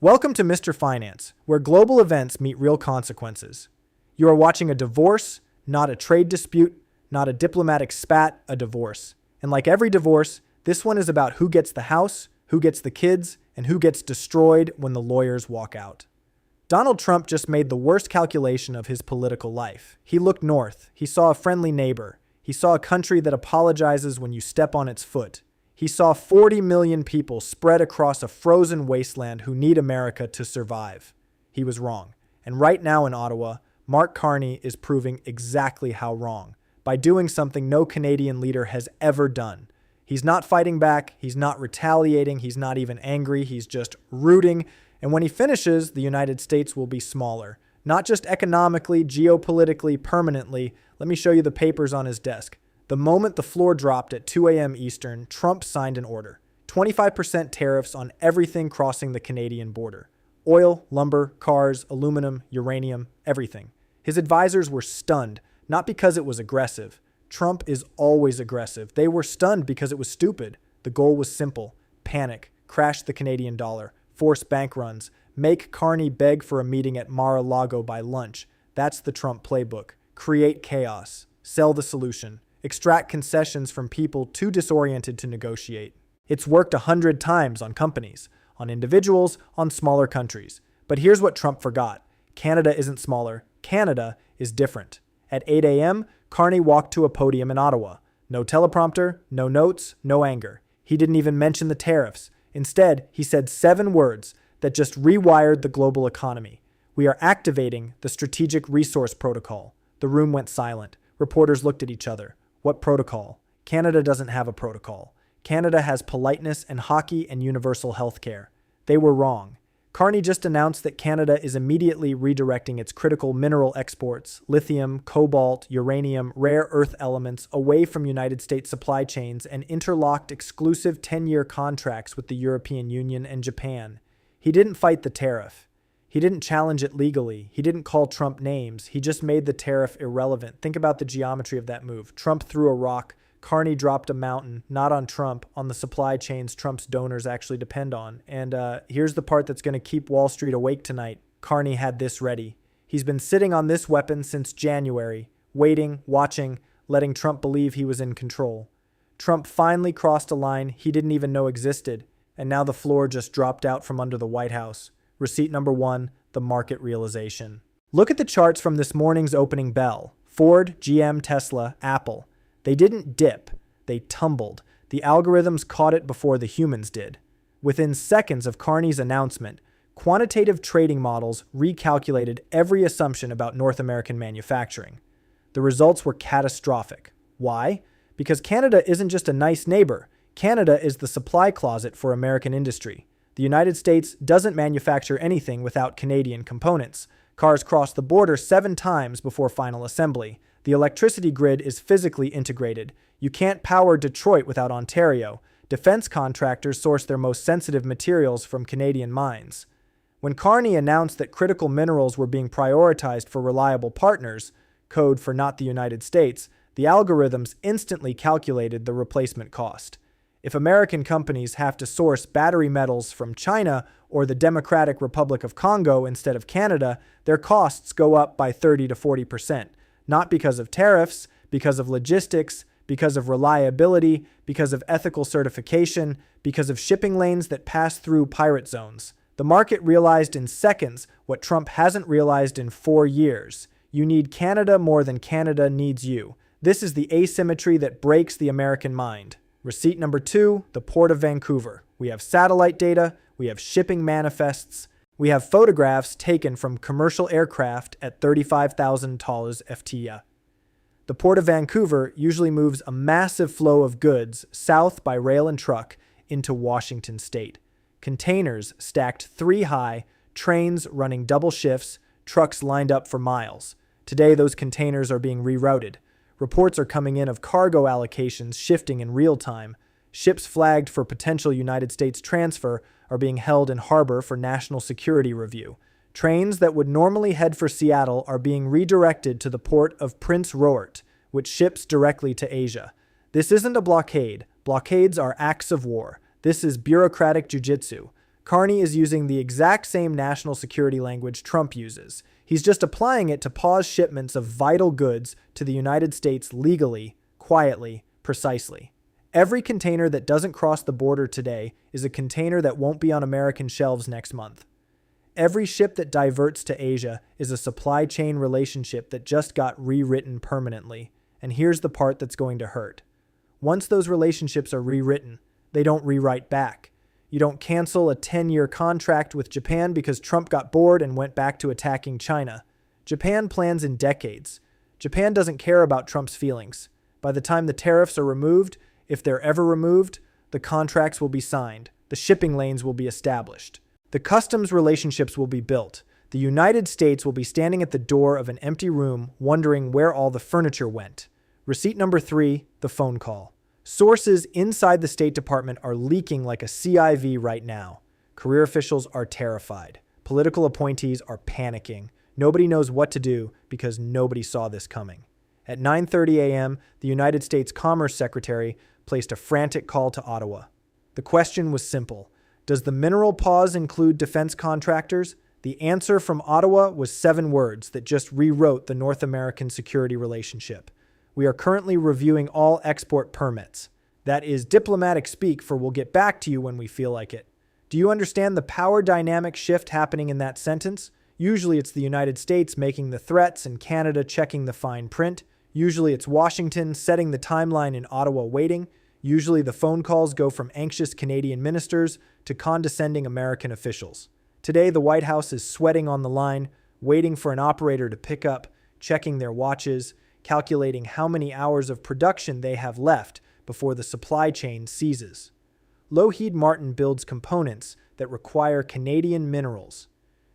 Welcome to Mr. Finance, where global events meet real consequences. You are watching a divorce, not a trade dispute, not a diplomatic spat, a divorce. And like every divorce, this one is about who gets the house, who gets the kids, and who gets destroyed when the lawyers walk out. Donald Trump just made the worst calculation of his political life. He looked north. He saw a friendly neighbor. He saw a country that apologizes when you step on its foot. He saw 40 million people spread across a frozen wasteland who need America to survive. He was wrong. And right now in Ottawa, Mark Carney is proving exactly how wrong by doing something no Canadian leader has ever done. He's not fighting back. He's not retaliating. He's not even angry. He's just rooting. And when he finishes, the United States will be smaller. Not just economically, geopolitically, permanently. Let me show you the papers on his desk. The moment the floor dropped at 2 a.m. Eastern, Trump signed an order. 25% tariffs on everything crossing the Canadian border. Oil, lumber, cars, aluminum, uranium, everything. His advisors were stunned, not because it was aggressive. Trump is always aggressive. They were stunned because it was stupid. The goal was simple. Panic, crash the Canadian dollar, force bank runs, make Carney beg for a meeting at Mar-a-Lago by lunch. That's the Trump playbook. Create chaos. Sell the solution. Extract concessions from people too disoriented to negotiate. It's worked 100 times on companies, on individuals, on smaller countries. But here's what Trump forgot. Canada isn't smaller. Canada is different. At 8 a.m., Carney walked to a podium in Ottawa. No teleprompter, no notes, no anger. He didn't even mention the tariffs. Instead, he said 7 words that just rewired the global economy. We are activating the Strategic Resource Protocol. The room went silent. Reporters looked at each other. What protocol? Canada doesn't have a protocol. Canada has politeness and hockey and universal health care. They were wrong. Carney just announced that Canada is immediately redirecting its critical mineral exports, lithium, cobalt, uranium, rare earth elements, away from United States supply chains and interlocked exclusive 10-year contracts with the European Union and Japan. He didn't fight the tariff. He didn't challenge it legally. He didn't call Trump names. He just made the tariff irrelevant. Think about the geometry of that move. Trump threw a rock. Carney dropped a mountain, not on Trump, on the supply chains Trump's donors actually depend on. And here's the part that's going to keep Wall Street awake tonight. Carney had this ready. He's been sitting on this weapon since January, waiting, watching, letting Trump believe he was in control. Trump finally crossed a line he didn't even know existed, and now the floor just dropped out from under the White House. Receipt number 1, the market realization. Look at the charts from this morning's opening bell. Ford, GM, Tesla, Apple. They didn't dip. They tumbled. The algorithms caught it before the humans did. Within seconds of Carney's announcement, quantitative trading models recalculated every assumption about North American manufacturing. The results were catastrophic. Why? Because Canada isn't just a nice neighbor. Canada is the supply closet for American industry. The United States doesn't manufacture anything without Canadian components. Cars cross the border 7 times before final assembly. The electricity grid is physically integrated. You can't power Detroit without Ontario. Defense contractors source their most sensitive materials from Canadian mines. When Carney announced that critical minerals were being prioritized for reliable partners, code for not the United States, the algorithms instantly calculated the replacement cost. If American companies have to source battery metals from China or the Democratic Republic of Congo instead of Canada, their costs go up by 30 to 40%. Not because of tariffs, because of logistics, because of reliability, because of ethical certification, because of shipping lanes that pass through pirate zones. The market realized in seconds what Trump hasn't realized in 4 years. You need Canada more than Canada needs you. This is the asymmetry that breaks the American mind. Receipt number 2, the Port of Vancouver. We have satellite data, we have shipping manifests, we have photographs taken from commercial aircraft at $35,000 FTE. The Port of Vancouver usually moves a massive flow of goods south by rail and truck into Washington state. Containers stacked 3 high, trains running double shifts, trucks lined up for miles. Today, those containers are being rerouted. Reports are coming in of cargo allocations shifting in real time. Ships flagged for potential United States transfer are being held in harbor for national security review. Trains that would normally head for Seattle are being redirected to the port of Prince Rupert, which ships directly to Asia. This isn't a blockade. Blockades are acts of war. This is bureaucratic jujitsu. Carney is using the exact same national security language Trump uses. He's just applying it to pause shipments of vital goods to the United States legally, quietly, precisely. Every container that doesn't cross the border today is a container that won't be on American shelves next month. Every ship that diverts to Asia is a supply chain relationship that just got rewritten permanently. And here's the part that's going to hurt. Once those relationships are rewritten, they don't rewrite back. You don't cancel a 10-year contract with Japan because Trump got bored and went back to attacking China. Japan plans in decades. Japan doesn't care about Trump's feelings. By the time the tariffs are removed, if they're ever removed, the contracts will be signed. The shipping lanes will be established. The customs relationships will be built. The United States will be standing at the door of an empty room wondering where all the furniture went. Receipt number 3, the phone call. Sources inside the State Department are leaking like a CIV right now. Career officials are terrified. Political appointees are panicking. Nobody knows what to do because nobody saw this coming. At 9:30 a.m., the United States Commerce Secretary placed a frantic call to Ottawa. The question was simple. Does the mineral pause include defense contractors? The answer from Ottawa was 7 words that just rewrote the North American security relationship. We are currently reviewing all export permits. That is diplomatic speak for we'll get back to you when we feel like it. Do you understand the power dynamic shift happening in that sentence? Usually it's the United States making the threats and Canada checking the fine print. Usually it's Washington setting the timeline and Ottawa waiting. Usually the phone calls go from anxious Canadian ministers to condescending American officials. Today the White House is sweating on the line, waiting for an operator to pick up, checking their watches, calculating how many hours of production they have left before the supply chain seizes. Lockheed Martin builds components that require Canadian minerals.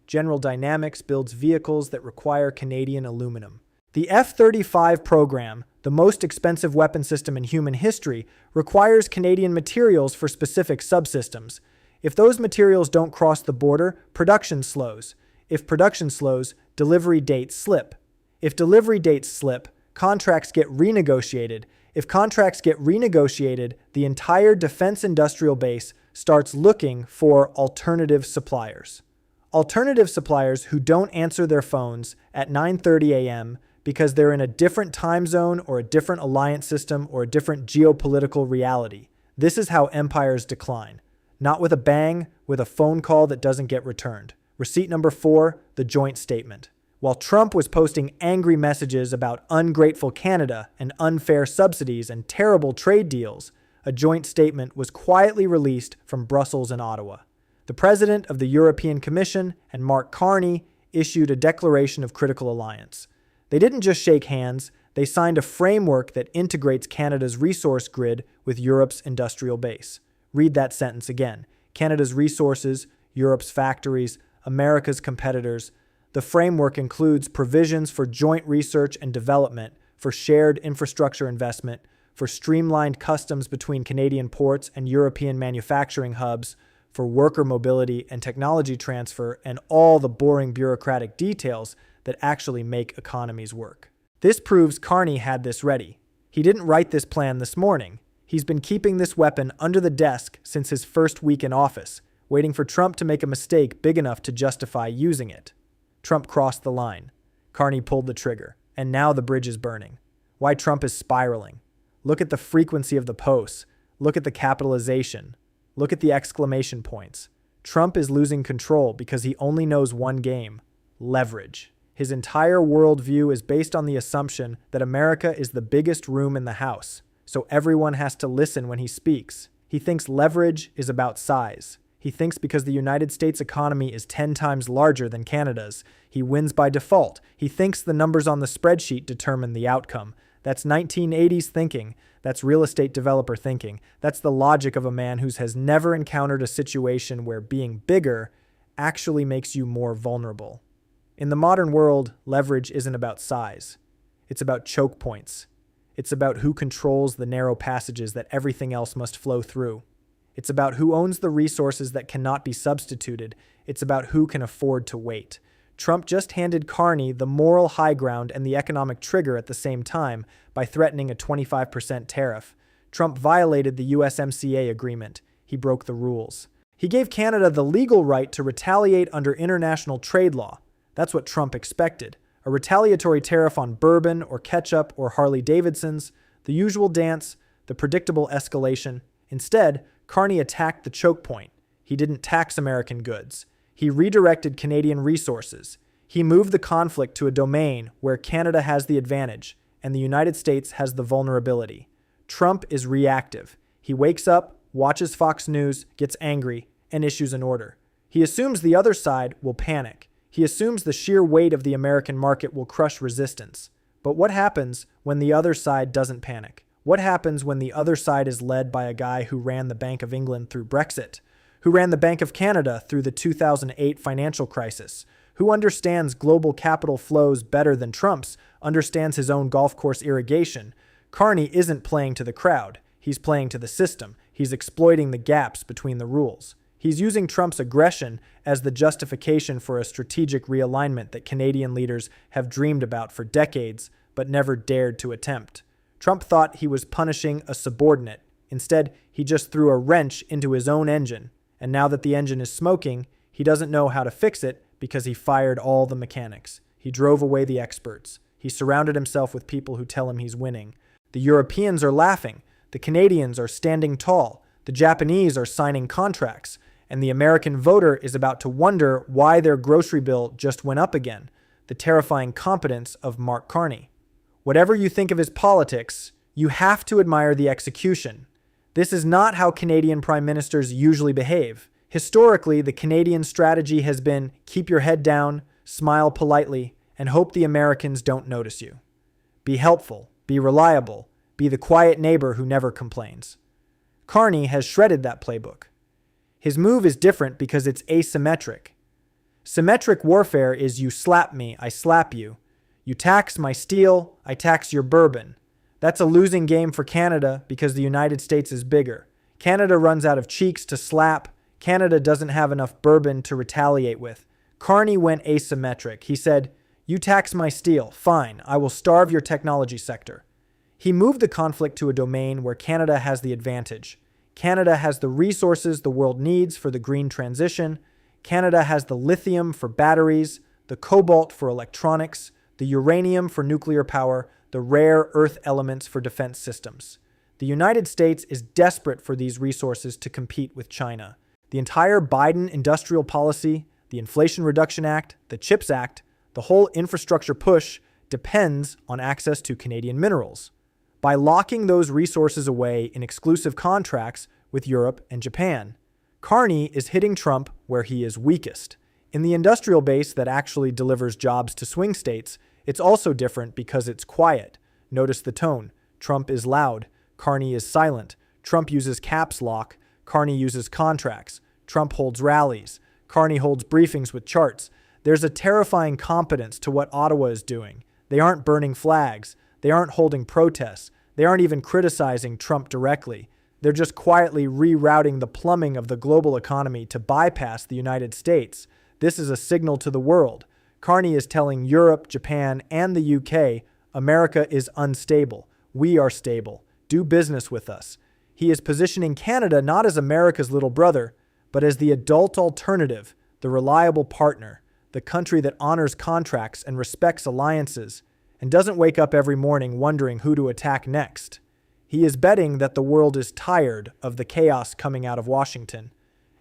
General Dynamics builds vehicles that require Canadian aluminum. The F-35 program, the most expensive weapon system in human history, requires Canadian materials for specific subsystems. If those materials don't cross the border, production slows. If production slows, delivery dates slip. If delivery dates slip, contracts get renegotiated. If contracts get renegotiated, the entire defense industrial base starts looking for alternative suppliers. Alternative suppliers who don't answer their phones at 9:30 a.m. because they're in a different time zone or a different alliance system or a different geopolitical reality. This is how empires decline. Not with a bang, with a phone call that doesn't get returned. Receipt number 4, the joint statement. While Trump was posting angry messages about ungrateful Canada and unfair subsidies and terrible trade deals, a joint statement was quietly released from Brussels and Ottawa. The president of the European Commission and Mark Carney issued a declaration of critical alliance. They didn't just shake hands, they signed a framework that integrates Canada's resource grid with Europe's industrial base. Read that sentence again. Canada's resources, Europe's factories, America's competitors. The framework includes provisions for joint research and development, for shared infrastructure investment, for streamlined customs between Canadian ports and European manufacturing hubs, for worker mobility and technology transfer, and all the boring bureaucratic details that actually make economies work. This proves Carney had this ready. He didn't write this plan this morning. He's been keeping this weapon under the desk since his first week in office, waiting for Trump to make a mistake big enough to justify using it. Trump crossed the line. Carney pulled the trigger, and now the bridge is burning. Why Trump is spiraling. Look at the frequency of the posts. Look at the capitalization. Look at the exclamation points. Trump is losing control because he only knows one game: leverage. His entire worldview is based on the assumption that America is the biggest room in the house, so everyone has to listen when he speaks. He thinks leverage is about size. He thinks because the United States economy is 10 times larger than Canada's, he wins by default. He thinks the numbers on the spreadsheet determine the outcome. That's 1980s thinking. That's real estate developer thinking. That's the logic of a man who has never encountered a situation where being bigger actually makes you more vulnerable. In the modern world, leverage isn't about size. It's about choke points. It's about who controls the narrow passages that everything else must flow through. It's about who owns the resources that cannot be substituted. It's about who can afford to wait. Trump just handed Carney the moral high ground and the economic trigger at the same time by threatening a 25% tariff. Trump violated the USMCA agreement. He broke the rules. He gave Canada the legal right to retaliate under international trade law. That's what Trump expected. A retaliatory tariff on bourbon or ketchup or Harley-Davidsons, the usual dance, the predictable escalation. Instead, Carney attacked the choke point. He didn't tax American goods. He redirected Canadian resources. He moved the conflict to a domain where Canada has the advantage and the United States has the vulnerability. Trump is reactive. He wakes up, watches Fox News, gets angry, and issues an order. He assumes the other side will panic. He assumes the sheer weight of the American market will crush resistance. But what happens when the other side doesn't panic? What happens when the other side is led by a guy who ran the Bank of England through Brexit, who ran the Bank of Canada through the 2008 financial crisis, who understands global capital flows better than Trump's, understands his own golf course irrigation? Carney isn't playing to the crowd. He's playing to the system. He's exploiting the gaps between the rules. He's using Trump's aggression as the justification for a strategic realignment that Canadian leaders have dreamed about for decades but never dared to attempt. Trump thought he was punishing a subordinate. Instead, he just threw a wrench into his own engine. And now that the engine is smoking, he doesn't know how to fix it because he fired all the mechanics. He drove away the experts. He surrounded himself with people who tell him he's winning. The Europeans are laughing. The Canadians are standing tall. The Japanese are signing contracts. And the American voter is about to wonder why their grocery bill just went up again. The terrifying competence of Mark Carney. Whatever you think of his politics, you have to admire the execution. This is not how Canadian prime ministers usually behave. Historically, the Canadian strategy has been keep your head down, smile politely, and hope the Americans don't notice you. Be helpful, be reliable, be the quiet neighbor who never complains. Carney has shredded that playbook. His move is different because it's asymmetric. Symmetric warfare is you slap me, I slap you. You tax my steel, I tax your bourbon. That's a losing game for Canada because the United States is bigger. Canada runs out of cheeks to slap. Canada doesn't have enough bourbon to retaliate with. Carney went asymmetric. He said, you tax my steel, fine, I will starve your technology sector. He moved the conflict to a domain where Canada has the advantage. Canada has the resources the world needs for the green transition. Canada has the lithium for batteries, the cobalt for electronics, the uranium for nuclear power, the rare earth elements for defense systems. The United States is desperate for these resources to compete with China. The entire Biden industrial policy, the Inflation Reduction Act, the CHIPS Act, the whole infrastructure push depends on access to Canadian minerals. By locking those resources away in exclusive contracts with Europe and Japan, Carney is hitting Trump where he is weakest. In the industrial base that actually delivers jobs to swing states, it's also different because it's quiet. Notice the tone. Trump is loud. Carney is silent. Trump uses caps lock. Carney uses contracts. Trump holds rallies. Carney holds briefings with charts. There's a terrifying competence to what Ottawa is doing. They aren't burning flags. They aren't holding protests. They aren't even criticizing Trump directly. They're just quietly rerouting the plumbing of the global economy to bypass the United States. This is a signal to the world. Carney is telling Europe, Japan, and the UK, America is unstable. We are stable. Do business with us. He is positioning Canada not as America's little brother, but as the adult alternative, the reliable partner, the country that honors contracts and respects alliances, and doesn't wake up every morning wondering who to attack next. He is betting that the world is tired of the chaos coming out of Washington.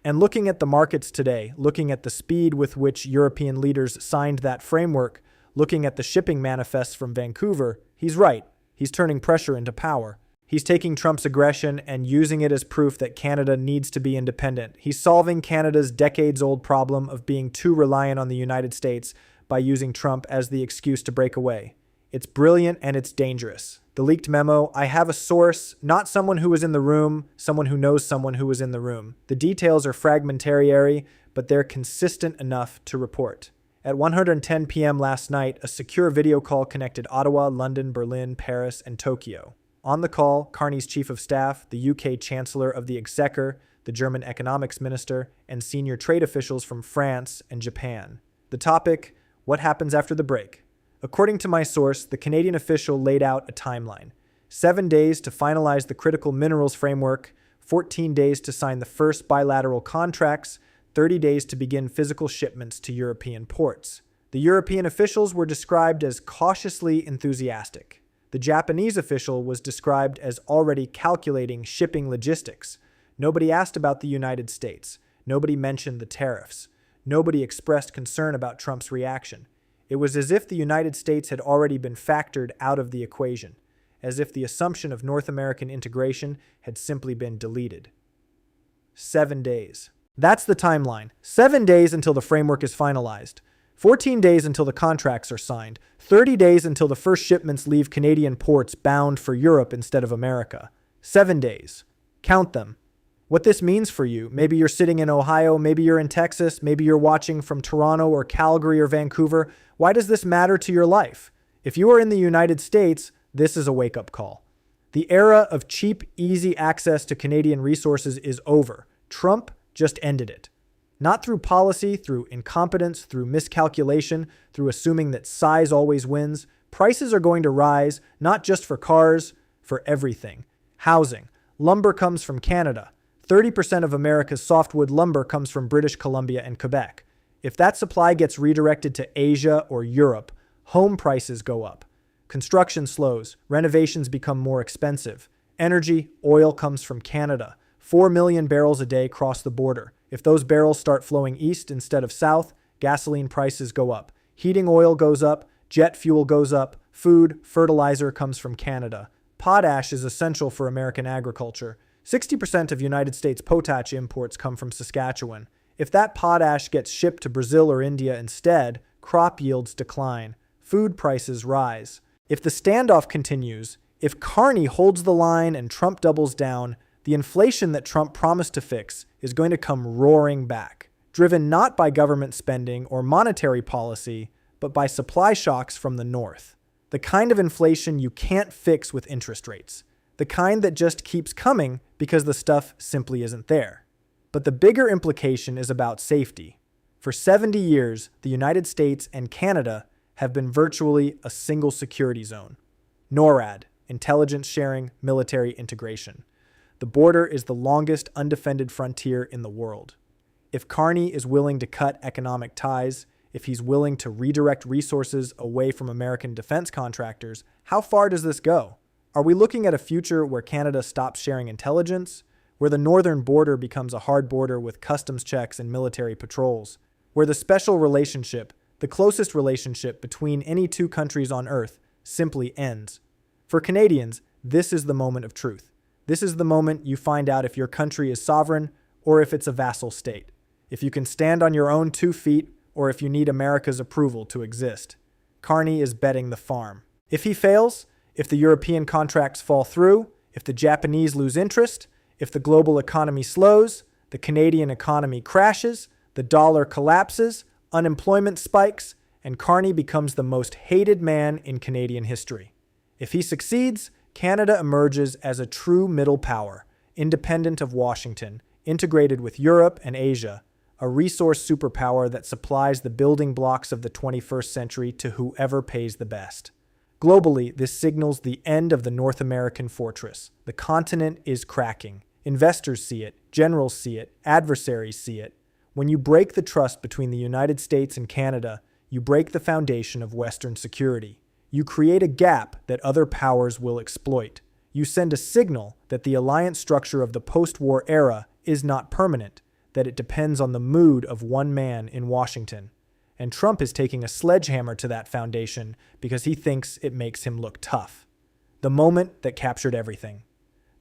And looking at the markets today, looking at the speed with which European leaders signed that framework, looking at the shipping manifests from Vancouver, he's right. He's turning pressure into power. He's taking Trump's aggression and using it as proof that Canada needs to be independent. He's solving Canada's decades-old problem of being too reliant on the United States by using Trump as the excuse to break away. It's brilliant and it's dangerous. The leaked memo, I have a source, not someone who was in the room, someone who knows someone who was in the room. The details are fragmentary, but they're consistent enough to report. At 1:10 p.m. last night, a secure video call connected Ottawa, London, Berlin, Paris, and Tokyo. On the call, Carney's chief of staff, the UK Chancellor of the Exchequer, the German economics minister, and senior trade officials from France and Japan. The topic, what happens after the break? According to my source, the Canadian official laid out a timeline. 7 days to finalize the critical minerals framework, 14 days to sign the first bilateral contracts, 30 days to begin physical shipments to European ports. The European officials were described as cautiously enthusiastic. The Japanese official was described as already calculating shipping logistics. Nobody asked about the United States. Nobody mentioned the tariffs. Nobody expressed concern about Trump's reaction. It was as if the United States had already been factored out of the equation, as if the assumption of North American integration had simply been deleted. 7 days. That's the timeline. 7 days until the framework is finalized. 14 days until the contracts are signed. 30 days until the first shipments leave Canadian ports bound for Europe instead of America. 7 days. Count them. What this means for you, maybe you're sitting in Ohio, maybe you're in Texas, maybe you're watching from Toronto or Calgary or Vancouver. Why does this matter to your life? If you are in the United States, this is a wake-up call. The era of cheap, easy access to Canadian resources is over. Trump just ended it. Not through policy, through incompetence, through miscalculation, through assuming that size always wins. Prices are going to rise, not just for cars, for everything. Housing. Lumber comes from Canada. 30% of America's softwood lumber comes from British Columbia and Quebec. If that supply gets redirected to Asia or Europe, home prices go up. Construction slows. Renovations become more expensive. Energy, oil comes from Canada. 4 million barrels a day cross the border. If those barrels start flowing east instead of south, gasoline prices go up. Heating oil goes up. Jet fuel goes up. Food, fertilizer comes from Canada. Potash is essential for American agriculture. 60% of United States potash imports come from Saskatchewan. If that potash gets shipped to Brazil or India instead, crop yields decline. Food prices rise. If the standoff continues, if Carney holds the line and Trump doubles down, the inflation that Trump promised to fix is going to come roaring back, driven not by government spending or monetary policy, but by supply shocks from the north. The kind of inflation you can't fix with interest rates. The kind that just keeps coming because the stuff simply isn't there. But the bigger implication is about safety. For 70 years, the United States and Canada have been virtually a single security zone. NORAD, intelligence sharing, military integration. The border is the longest undefended frontier in the world. If Carney is willing to cut economic ties, if he's willing to redirect resources away from American defense contractors, how far does this go? Are we looking at a future where Canada stops sharing intelligence, where the northern border becomes a hard border with customs checks and military patrols, where the special relationship, the closest relationship between any two countries on Earth, simply ends? For Canadians, this is the moment of truth. This is the moment you find out if your country is sovereign or if it's a vassal state, if you can stand on your own 2 feet or if you need America's approval to exist. Carney is betting the farm. If he fails, if the European contracts fall through, if the Japanese lose interest, if the global economy slows, the Canadian economy crashes, the dollar collapses, unemployment spikes, and Carney becomes the most hated man in Canadian history. If he succeeds, Canada emerges as a true middle power, independent of Washington, integrated with Europe and Asia, a resource superpower that supplies the building blocks of the 21st century to whoever pays the best. Globally, this signals the end of the North American fortress. The continent is cracking. Investors see it, generals see it, adversaries see it. When you break the trust between the United States and Canada, you break the foundation of Western security. You create a gap that other powers will exploit. You send a signal that the alliance structure of the post-war era is not permanent, that it depends on the mood of one man in Washington. And Trump is taking a sledgehammer to that foundation because he thinks it makes him look tough. The moment that captured everything.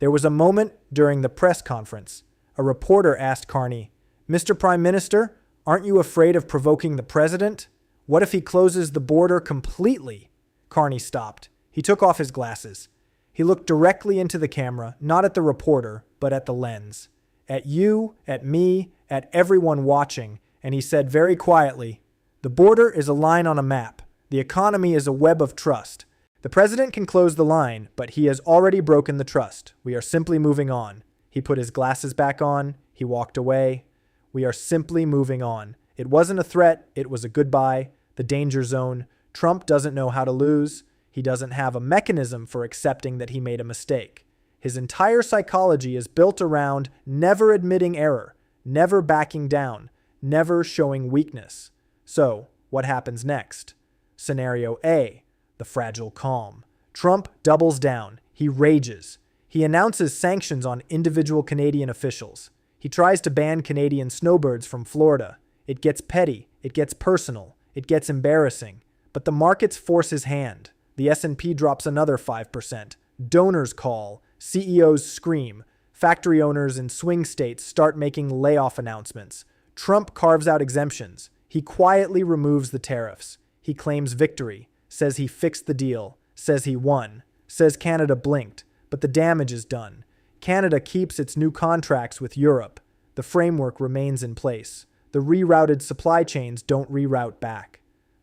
There was a moment during the press conference. A reporter asked Carney, "Mr. Prime Minister, aren't you afraid of provoking the president? What if he closes the border completely?" Carney stopped. He took off his glasses. He looked directly into the camera, not at the reporter, but at the lens. At you, at me, at everyone watching, and he said very quietly, "The border is a line on a map. The economy is a web of trust. The president can close the line, but he has already broken the trust. We are simply moving on." He put his glasses back on. He walked away. We are simply moving on. It wasn't a threat. It was a goodbye. The danger zone. Trump doesn't know how to lose. He doesn't have a mechanism for accepting that he made a mistake. His entire psychology is built around never admitting error, never backing down, never showing weakness. So, what happens next? Scenario A, the fragile calm. Trump doubles down. He rages. He announces sanctions on individual Canadian officials. He tries to ban Canadian snowbirds from Florida. It gets petty. It gets personal. It gets embarrassing. But the markets force his hand. The S&P drops another 5%. Donors call. CEOs scream. Factory owners in swing states start making layoff announcements. Trump carves out exemptions. He quietly removes the tariffs. He claims victory, says he fixed the deal, says he won, says Canada blinked, but the damage is done. Canada keeps its new contracts with Europe. The framework remains in place. The rerouted supply chains don't reroute back.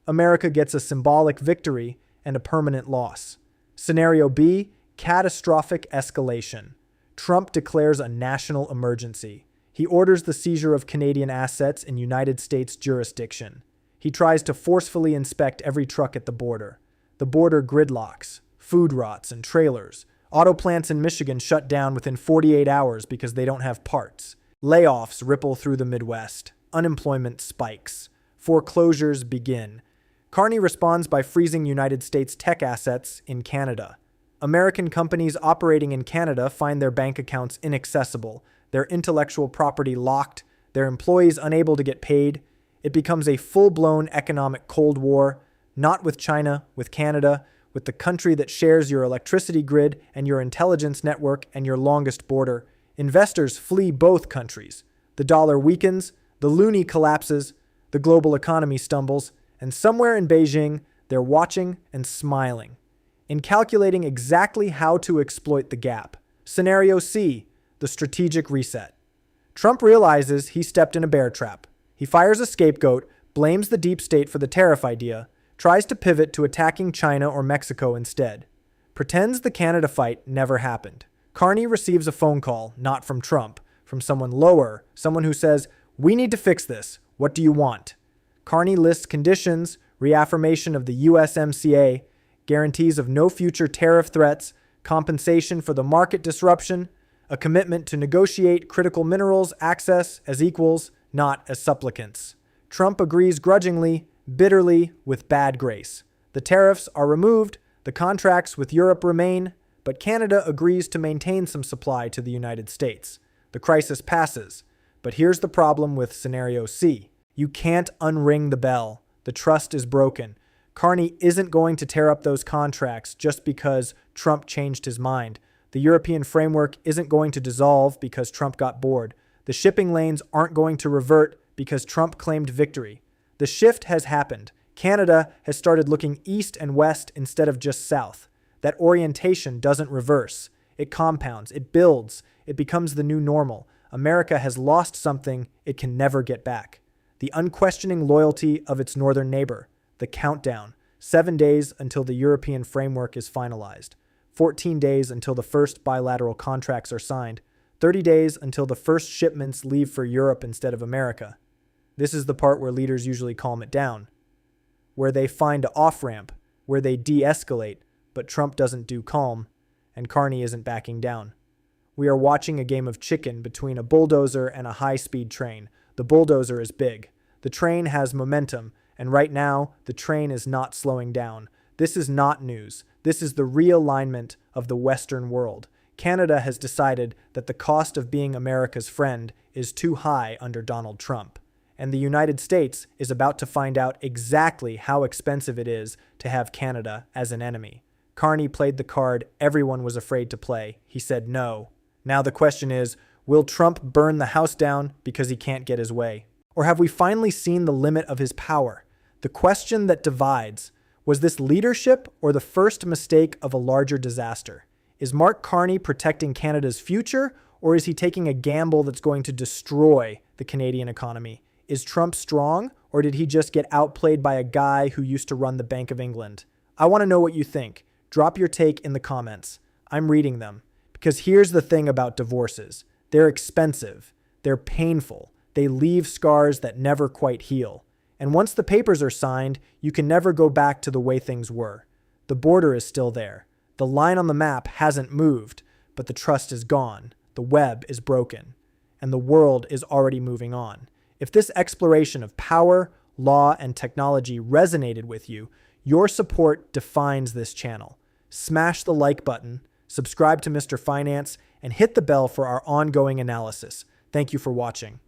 America gets a symbolic victory and a permanent loss. Scenario B, catastrophic escalation. Trump declares a national emergency. He orders the seizure of Canadian assets in United States jurisdiction. He tries to forcefully inspect every truck at the border. The border gridlocks, food rots, and trailers. Auto plants in Michigan shut down within 48 hours because they don't have parts. Layoffs ripple through the Midwest. Unemployment spikes. Foreclosures begin. Carney responds by freezing United States tech assets in Canada. American companies operating in Canada find their bank accounts inaccessible, their intellectual property locked, their employees unable to get paid. It becomes a full-blown economic Cold War, not with China, with Canada, with the country that shares your electricity grid and your intelligence network and your longest border. Investors flee both countries. The dollar weakens, the loonie collapses, the global economy stumbles, and somewhere in Beijing, they're watching and smiling. In calculating exactly how to exploit the gap. Scenario C, the strategic reset. Trump realizes he stepped in a bear trap. He fires a scapegoat, blames the deep state for the tariff idea, tries to pivot to attacking China or Mexico instead. Pretends the Canada fight never happened. Carney receives a phone call, not from Trump, from someone lower, someone who says, "We need to fix this. What do you want?" Carney lists conditions, reaffirmation of the USMCA, guarantees of no future tariff threats, compensation for the market disruption, a commitment to negotiate critical minerals access as equals, not as supplicants. Trump agrees grudgingly, bitterly, with bad grace. The tariffs are removed, the contracts with Europe remain, but Canada agrees to maintain some supply to the United States. The crisis passes. But here's the problem with Scenario C. You can't unring the bell. The trust is broken. Carney isn't going to tear up those contracts just because Trump changed his mind. The European framework isn't going to dissolve because Trump got bored. The shipping lanes aren't going to revert because Trump claimed victory. The shift has happened. Canada has started looking east and west instead of just south. That orientation doesn't reverse. It compounds. It builds. It becomes the new normal. America has lost something it can never get back. The unquestioning loyalty of its northern neighbor. The countdown. 7 days until the European framework is finalized. 14 days until the first bilateral contracts are signed. 30 days until the first shipments leave for Europe instead of America. This is the part where leaders usually calm it down, where they find an off-ramp, where they de-escalate, but Trump doesn't do calm, and Carney isn't backing down. We are watching a game of chicken between a bulldozer and a high-speed train. The bulldozer is big. The train has momentum, and right now, the train is not slowing down. This is not news. This is the realignment of the Western world. Canada has decided that the cost of being America's friend is too high under Donald Trump. And the United States is about to find out exactly how expensive it is to have Canada as an enemy. Carney played the card everyone was afraid to play. He said no. Now the question is, will Trump burn the house down because he can't get his way? Or have we finally seen the limit of his power? The question that divides, was this leadership or the first mistake of a larger disaster? Is Mark Carney protecting Canada's future, or is he taking a gamble that's going to destroy the Canadian economy? Is Trump strong, or did he just get outplayed by a guy who used to run the Bank of England? I want to know what you think. Drop your take in the comments. I'm reading them. Because here's the thing about divorces. They're expensive. They're painful. They leave scars that never quite heal. And once the papers are signed, you can never go back to the way things were. The border is still there. The line on the map hasn't moved, but the trust is gone, the web is broken, and the world is already moving on. If this exploration of power, law, and technology resonated with you, your support defines this channel. Smash the like button, subscribe to Mr. Finance, and hit the bell for our ongoing analysis. Thank you for watching.